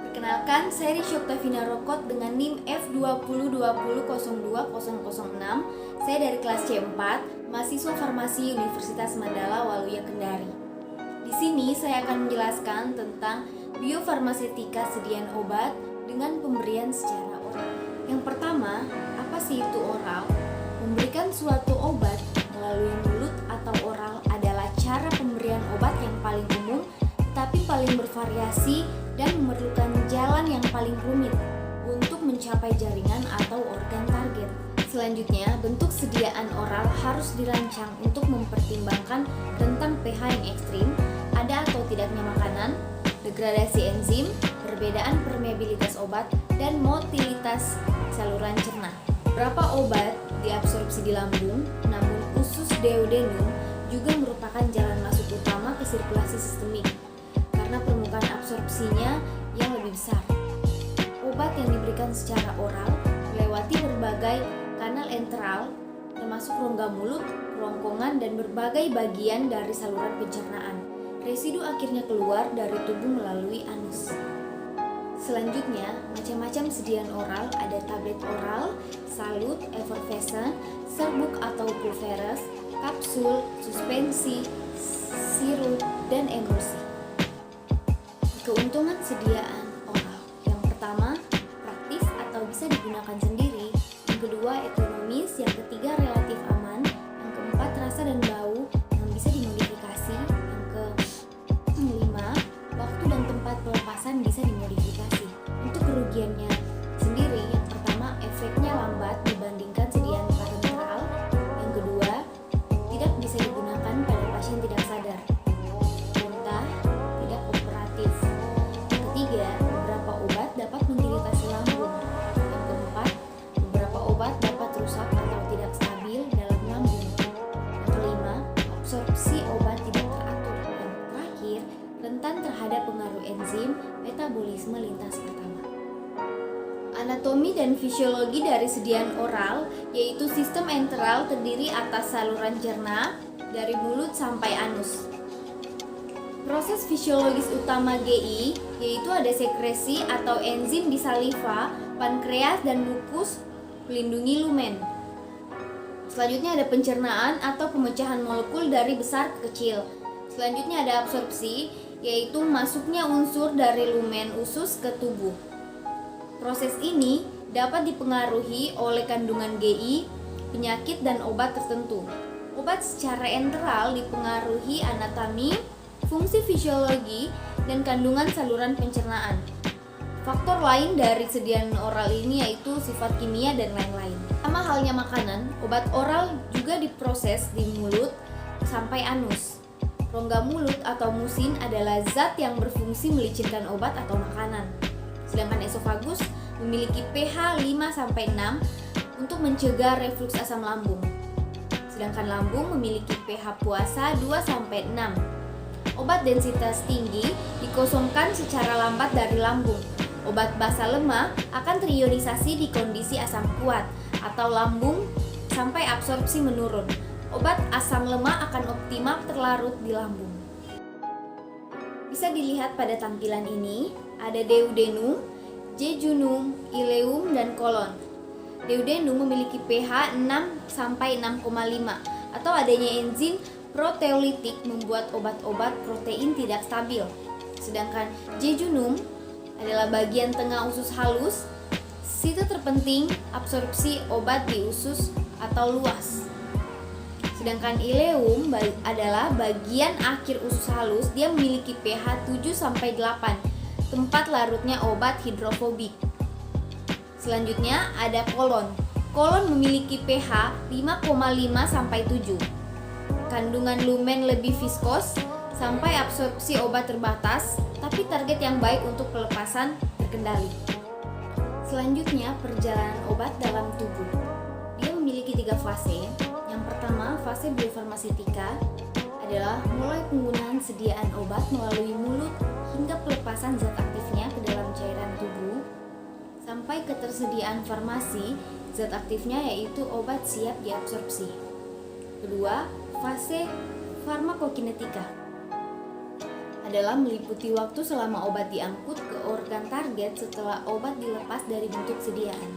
Perkenalkan, saya Risy Oktavina Rokot dengan NIM F2020020006. Saya dari kelas C4, mahasiswa farmasi Universitas Mandala Waluya Kendari. Di sini saya akan menjelaskan tentang biofarmasetika sediaan obat dengan pemberian secara oral. Yang pertama, apa sih itu oral? Memberikan suatu obat melalui mulut atau oral adalah cara pemberian obat yang paling umum tetapi paling bervariasi dan memerlukan jalan yang paling rumit untuk mencapai jaringan atau organ target. Selanjutnya, bentuk sediaan oral harus dirancang untuk mempertimbangkan rentang pH yang ekstrim, ada atau tidaknya makanan, degradasi enzim, perbedaan permeabilitas obat, dan motilitas saluran cerna. Beberapa obat diabsorpsi di lambung, namun usus duodenum juga merupakan jalan masuk utama ke sirkulasi sistemik karena permukaan absorpsinya yang lebih besar. Obat yang diberikan secara oral melewati berbagai kanal enteral termasuk rongga mulut, kerongkongan, dan berbagai bagian dari saluran pencernaan. Residu akhirnya keluar dari tubuh melalui anus. Selanjutnya, macam-macam sediaan oral ada tablet oral, salut, effervescent, serbuk atau pulveres, kapsul, suspensi, sirup, dan emulsi. Keuntungan sediaan oral. Yang pertama, praktis atau bisa digunakan sendiri. Yang kedua, ekonomis. Yang ketiga, relatif aman. Yang keempat, rasa dan bau yang bisa dimodifikasi. Yang kelima, waktu dan tempat pelepasan bisa dimodifikasi. Untuk kerugiannya sendiri, yang pertama, efeknya lambat dibandingkan sediaan parenteral. Yang kedua, tidak bisa digunakan pada pasien tidak sadar. Muntah, tidak kooperatif. Yang ketiga, beberapa obat dapat mengiritasi lambung. Yang keempat, beberapa obat dapat rusak atau tidak stabil dalam lambung. Yang kelima, absorpsi obat tidak teratur. Yang terakhir, rentan terhadap pengaruh enzim metabolisme lintas pertama. Anatomi dan fisiologi dari sediaan oral, yaitu sistem enteral terdiri atas saluran cerna dari mulut sampai anus. Proses fisiologis utama GI yaitu ada sekresi atau enzim di saliva, pankreas, dan mukus melindungi lumen. Selanjutnya ada pencernaan atau pemecahan molekul dari besar ke kecil. Selanjutnya ada absorpsi, yaitu masuknya unsur dari lumen usus ke tubuh. Proses ini dapat dipengaruhi oleh kandungan GI, penyakit, dan obat tertentu. Obat secara enteral dipengaruhi anatomi, fungsi fisiologi, dan kandungan saluran pencernaan. Faktor lain dari sediaan oral ini yaitu sifat kimia dan lain-lain. Sama halnya makanan, obat oral juga diproses di mulut sampai anus. Rongga mulut atau musin adalah zat yang berfungsi melicinkan obat atau makanan. Sedangkan esofagus memiliki pH 5-6 untuk mencegah refluks asam lambung. Sedangkan lambung memiliki pH puasa 2-6. Obat densitas tinggi dikosongkan secara lambat dari lambung. Obat basa lemah akan terionisasi di kondisi asam kuat atau lambung sampai absorpsi menurun. Obat asam lemah akan optimal terlarut di lambung. Bisa dilihat pada tampilan ini, ada duodenum, jejunum, ileum, dan kolon. Duodenum memiliki pH 6-6,5 atau adanya enzim proteolitik membuat obat-obat protein tidak stabil. Sedangkan jejunum adalah bagian tengah usus halus, situ terpenting absorpsi obat di usus atau luas. Sedangkan ileum adalah bagian akhir usus halus, dia memiliki pH 7-8, tempat larutnya obat hidrofobik. Selanjutnya ada kolon. Kolon memiliki pH 5,5-7. Kandungan lumen lebih viskos sampai absorpsi obat terbatas, tapi target yang baik untuk pelepasan terkendali. Selanjutnya perjalanan obat dalam tubuh. Dia memiliki 3 fase. Yang pertama, fase biofarmasetika adalah mulai penggunaan sediaan obat melalui mulut hingga pelepasan zat aktifnya ke dalam cairan tubuh sampai ketersediaan farmasi zat aktifnya yaitu obat siap diabsorpsi. Kedua, fase farmakokinetika adalah meliputi waktu selama obat diangkut ke organ target setelah obat dilepas dari bentuk sediaan.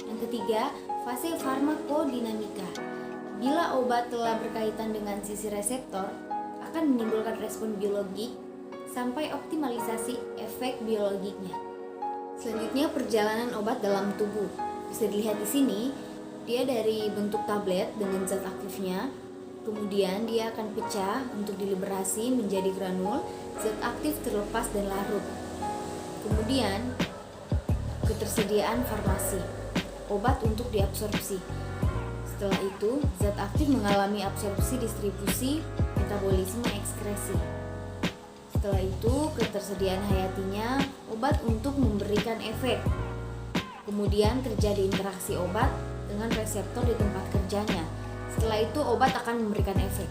Yang ketiga, fase farmakodinamika. Bila obat telah berkaitan dengan sisi reseptor, akan menimbulkan respon biologik sampai optimalisasi efek biologiknya. Selanjutnya, perjalanan obat dalam tubuh. Bisa dilihat di sini, dia dari bentuk tablet dengan zat aktifnya, kemudian dia akan pecah untuk diliberasi menjadi granul, zat aktif terlepas dan larut. Kemudian, ketersediaan farmasi, obat untuk diabsorpsi. Setelah itu, zat aktif mengalami absorpsi, distribusi, metabolisme, ekskresi. Setelah itu, ketersediaan hayatinya, obat untuk memberikan efek. Kemudian terjadi interaksi obat dengan reseptor di tempat kerjanya. Setelah itu, obat akan memberikan efek.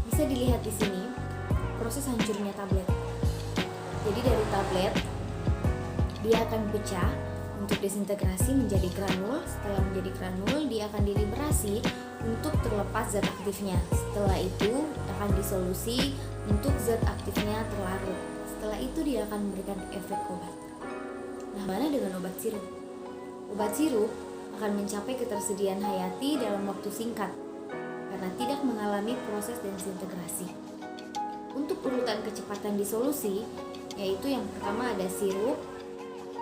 Bisa dilihat di sini proses hancurnya tablet. Jadi dari tablet, dia akan pecah untuk disintegrasi menjadi granul. Setelah menjadi granul, dia akan diliberasi untuk terlepas zat aktifnya. Setelah itu akan disolusi untuk zat aktifnya terlarut. Setelah itu dia akan memberikan efek obat. Nah, mana dengan obat sirup? Obat sirup akan mencapai ketersediaan hayati dalam waktu singkat karena tidak mengalami proses desintegrasi. Untuk urutan kecepatan disolusi, yaitu yang pertama ada sirup,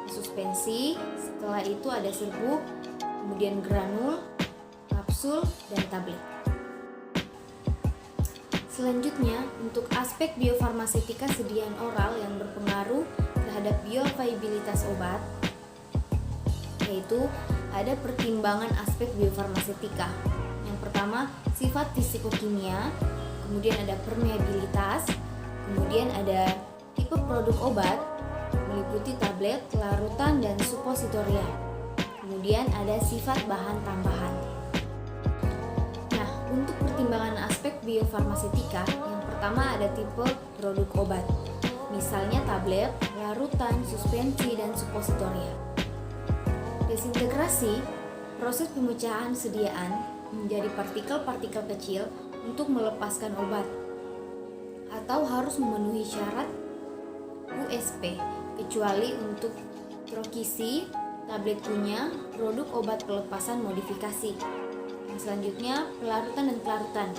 suspensi, setelah itu ada serbuk, kemudian granul, kapsul, dan tablet. Selanjutnya, untuk aspek biofarmasetika sediaan oral yang berpengaruh terhadap bioavailabilitas obat, yaitu ada pertimbangan aspek biofarmasetika. Yang pertama, sifat fisikokimia, kemudian ada permeabilitas, kemudian ada tipe produk obat, meliputi tablet, larutan, dan supositoria. Kemudian ada sifat bahan tambahan. Nah, untuk pertimbangan aspek biofarmasetika, yang pertama ada tipe produk obat. Misalnya tablet, larutan, suspensi, dan supositoria. Desintegrasi, proses pemecahan sediaan menjadi partikel-partikel kecil untuk melepaskan obat, atau harus memenuhi syarat USP, kecuali untuk trokisi, tablet punya, produk obat pelepasan modifikasi. Yang selanjutnya, pelarutan dan kelarutan.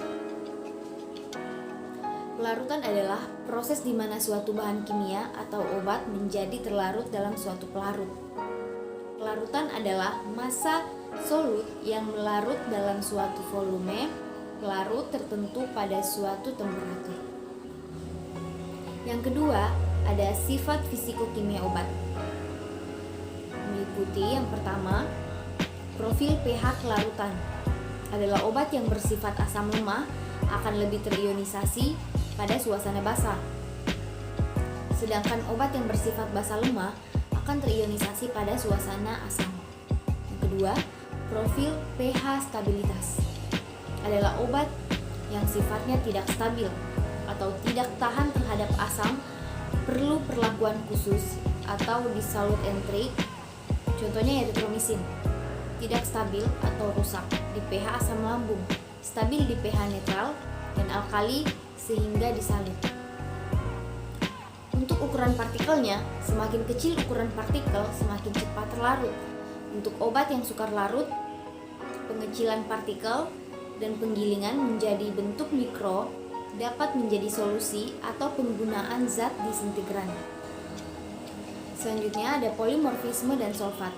Pelarutan adalah proses di mana suatu bahan kimia atau obat menjadi terlarut dalam suatu pelarut. Pelarutan adalah massa solut yang melarut dalam suatu volume pelarut tertentu pada suatu temperatur. Yang kedua, ada sifat fisikokimia obat. Meliputi yang pertama, profil pH kelarutan. Adalah obat yang bersifat asam lemah akan lebih terionisasi pada suasana basah. Sedangkan obat yang bersifat basa lemah akan terionisasi pada suasana asam. Yang kedua, profil pH stabilitas. Adalah obat yang sifatnya tidak stabil atau tidak tahan terhadap asam, perlu perlakuan khusus atau dissolute entry. Contohnya erythromycin. Tidak stabil atau rusak di pH asam lambung, stabil di pH netral dan alkali sehingga disalin. Untuk ukuran partikelnya, semakin kecil ukuran partikel, semakin cepat terlarut. Untuk obat yang sukar larut, pengecilan partikel dan penggilingan menjadi bentuk mikro dapat menjadi solusi atau penggunaan zat disintegran. Selanjutnya ada polimorfisme dan solvat.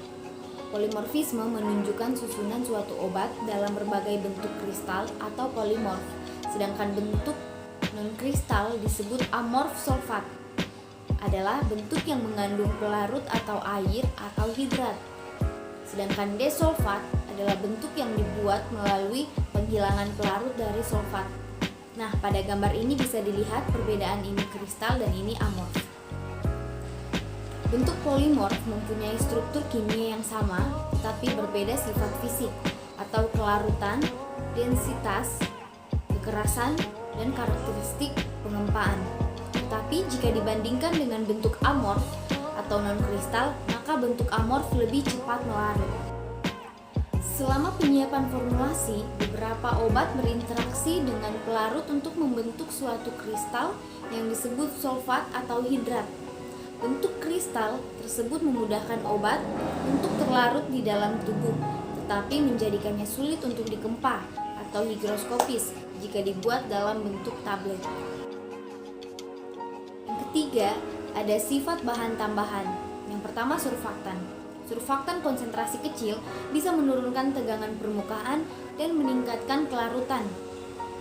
Polimorfisme menunjukkan susunan suatu obat dalam berbagai bentuk kristal atau polimorf, sedangkan bentuk non-kristal disebut amorf solvat. Adalah bentuk yang mengandung pelarut atau air atau hidrat. Sedangkan desolvat adalah bentuk yang dibuat melalui penghilangan pelarut dari solvat. Nah, pada gambar ini bisa dilihat perbedaan ini kristal dan ini amorf. Bentuk polimorf mempunyai struktur kimia yang sama, tetapi berbeda sifat fisik atau kelarutan, densitas, kekerasan, dan karakteristik pengempaan. Tetapi jika dibandingkan dengan bentuk amorf atau non-kristal, maka bentuk amorf lebih cepat melarut. Selama penyiapan formulasi, beberapa obat berinteraksi dengan pelarut untuk membentuk suatu kristal yang disebut sulfat atau hidrat. Bentuk kristal tersebut memudahkan obat untuk terlarut di dalam tubuh, tetapi menjadikannya sulit untuk dikempa atau higroskopis jika dibuat dalam bentuk tablet. Yang ketiga, ada sifat bahan tambahan. Yang pertama, surfaktan. Surfaktan konsentrasi kecil bisa menurunkan tegangan permukaan dan meningkatkan kelarutan.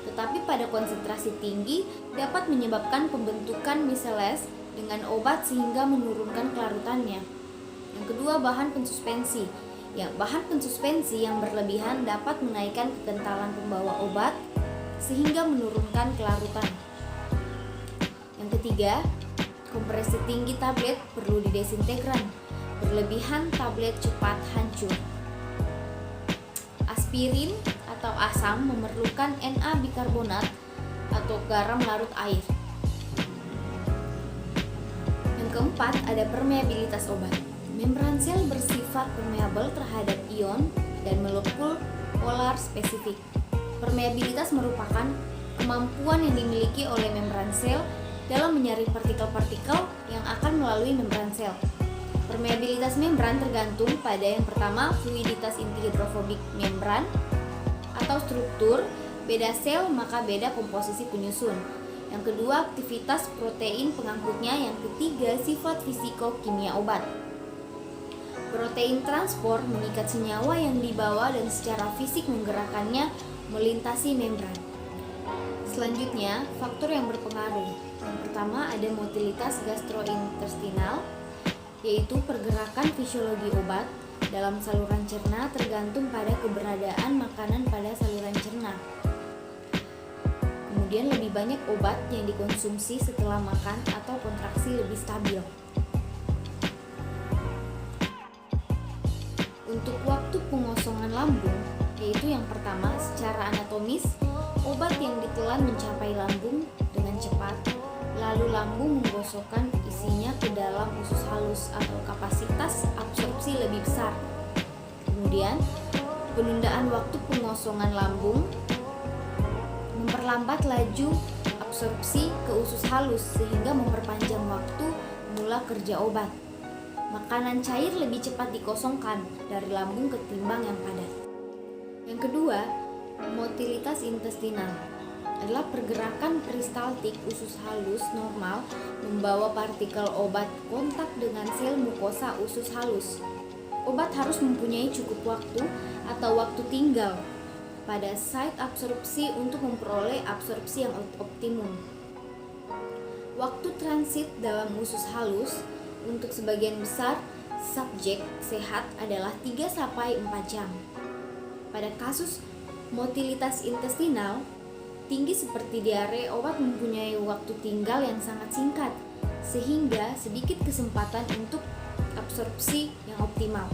Tetapi pada konsentrasi tinggi dapat menyebabkan pembentukan miseles dengan obat sehingga menurunkan kelarutannya. Yang kedua, bahan pensuspensi. Bahan pensuspensi yang berlebihan dapat menaikkan kekentalan pembawa obat sehingga menurunkan kelarutan. Yang ketiga, kompresi tinggi tablet perlu didesintegran. Berlebihan tablet cepat hancur. Aspirin atau asam memerlukan Na bikarbonat atau garam larut air. Yang keempat, ada permeabilitas obat. Membran sel bersifat permeabel terhadap ion dan molekul polar spesifik. Permeabilitas merupakan kemampuan yang dimiliki oleh membran sel dalam menyaring partikel-partikel yang akan melalui membran sel. Permeabilitas membran tergantung pada yang pertama, fluiditas inti hidrofobik membran atau struktur, beda sel maka beda komposisi penyusun. Yang kedua, aktivitas protein pengangkutnya. Yang ketiga, sifat fisiko-kimia obat. Protein transport mengikat senyawa yang dibawa dan secara fisik menggerakkannya melintasi membran. Selanjutnya, faktor yang berpengaruh. Yang pertama, ada motilitas gastrointestinal, yaitu pergerakan fisiologi obat dalam saluran cerna tergantung pada keberadaan makanan pada saluran cerna. Kemudian lebih banyak obat yang dikonsumsi setelah makan atau kontraksi lebih stabil. Untuk waktu pengosongan lambung, yaitu yang pertama, secara anatomis, obat yang ditelan mencapai lambung dengan cepat, lalu lambung menggosokkan isinya ke dalam usus halus atau kapasitas absorpsi lebih besar. Kemudian, penundaan waktu pengosongan lambung memperlambat laju absorpsi ke usus halus sehingga memperpanjang waktu mula kerja obat. Makanan cair lebih cepat dikosongkan dari lambung ketimbang yang padat. Yang kedua, motilitas intestinal adalah pergerakan peristaltik usus halus normal membawa partikel obat kontak dengan sel mukosa usus halus. Obat harus mempunyai cukup waktu atau waktu tinggal pada site absorpsi untuk memperoleh absorpsi yang optimum. Waktu transit dalam usus halus untuk sebagian besar subjek sehat adalah 3-4 jam. Pada kasus motilitas intestinal tinggi seperti diare, obat mempunyai waktu tinggal yang sangat singkat, sehingga sedikit kesempatan untuk absorpsi yang optimal.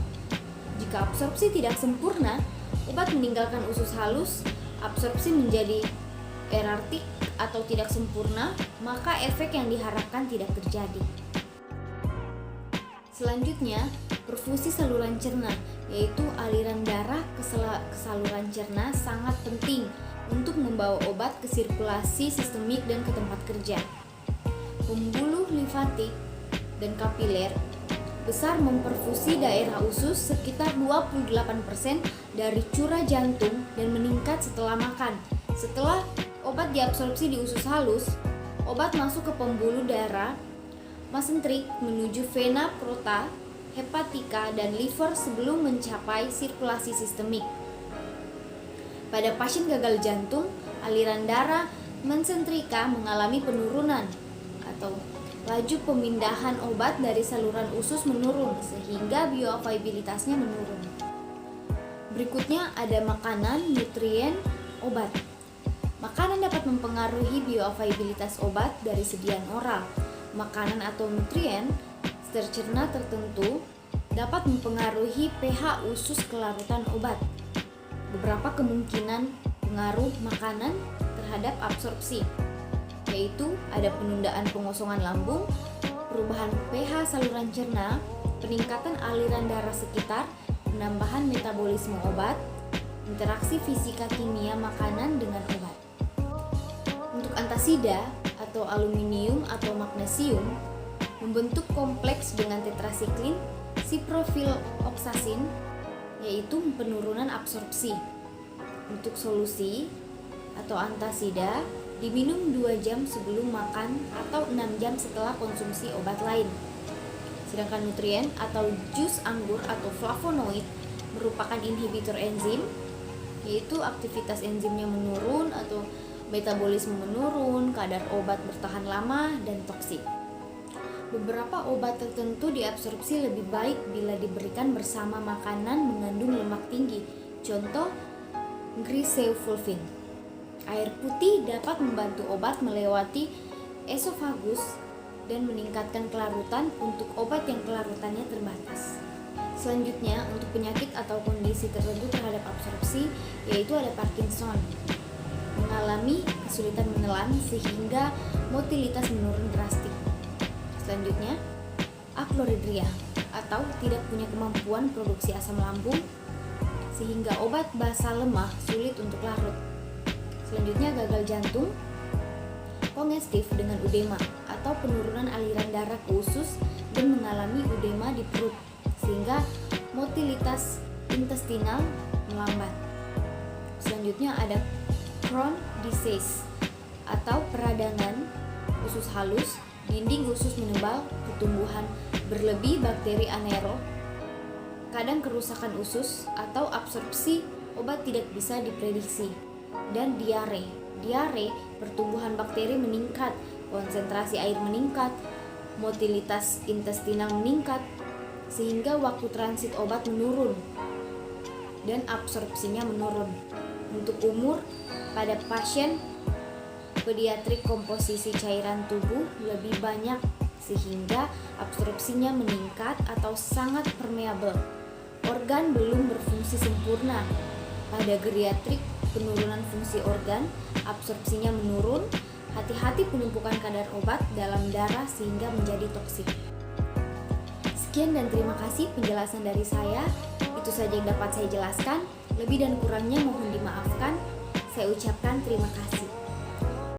Jika absorpsi tidak sempurna, obat meninggalkan usus halus, absorpsi menjadi erratik atau tidak sempurna, maka efek yang diharapkan tidak terjadi. Selanjutnya, perfusi saluran cerna, yaitu aliran darah ke saluran cerna sangat penting untuk membawa obat ke sirkulasi sistemik dan ke tempat kerja. Pembuluh limfatik dan kapiler besar memperfusi daerah usus sekitar 28% dari curah jantung dan meningkat setelah makan. Setelah obat diabsorpsi di usus halus, obat masuk ke pembuluh darah mesentrik menuju vena porta, hepatika, dan liver sebelum mencapai sirkulasi sistemik. Pada pasien gagal jantung, aliran darah mesentrika mengalami penurunan atau laju pemindahan obat dari saluran usus menurun sehingga bioavailabilitasnya menurun. Berikutnya ada makanan, nutrien, obat. Makanan dapat mempengaruhi bioavailabilitas obat dari sediaan oral. Makanan atau nutrien tercerna tertentu dapat mempengaruhi pH usus kelarutan obat. Beberapa kemungkinan pengaruh makanan terhadap absorpsi, yaitu ada penundaan pengosongan lambung, perubahan pH saluran cerna, peningkatan aliran darah sekitar, penambahan metabolisme obat, interaksi fisika kimia makanan dengan obat. Untuk antasida atau aluminium atau magnesium membentuk kompleks dengan tetrasiklin siprofiloksasin, yaitu penurunan absorpsi. Untuk solusi atau antasida diminum 2 jam sebelum makan atau 6 jam setelah konsumsi obat lain. Sedangkan nutrien atau jus anggur atau flavonoid merupakan inhibitor enzim, yaitu aktivitas enzimnya menurun atau metabolisme menurun, kadar obat bertahan lama, dan toksik. Beberapa obat tertentu diabsorpsi lebih baik bila diberikan bersama makanan mengandung lemak tinggi. Contoh, grisefulvin. Air putih dapat membantu obat melewati esofagus dan meningkatkan kelarutan untuk obat yang kelarutannya terbatas. Selanjutnya, untuk penyakit atau kondisi tertentu terhadap absorpsi, yaitu ada Parkinson, mengalami kesulitan menelan sehingga motilitas menurun drastik. Selanjutnya, akloridria atau tidak punya kemampuan produksi asam lambung sehingga obat basa lemah sulit untuk larut. Selanjutnya, gagal jantung, kongestif dengan udema atau penurunan aliran darah ke usus dan mengalami udema di perut sehingga motilitas intestinal melambat. Selanjutnya ada Crohn disease atau peradangan usus halus, dinding usus menebal, pertumbuhan berlebih bakteri anaerob, kadang kerusakan usus atau absorpsi obat tidak bisa diprediksi, dan diare. Diare, pertumbuhan bakteri meningkat, konsentrasi air meningkat, motilitas intestinal meningkat, sehingga waktu transit obat menurun dan absorpsinya menurun. Untuk umur, pada pasien pediatrik komposisi cairan tubuh lebih banyak sehingga absorpsinya meningkat atau sangat permeabel. Organ belum berfungsi sempurna. Pada geriatrik, penurunan fungsi organ, absorpsinya menurun. Hati-hati penumpukan kadar obat dalam darah sehingga menjadi toksik. Sekian dan terima kasih penjelasan dari saya. Itu saja yang dapat saya jelaskan. Lebih dan kurangnya mohon dimaafkan. Saya ucapkan terima kasih.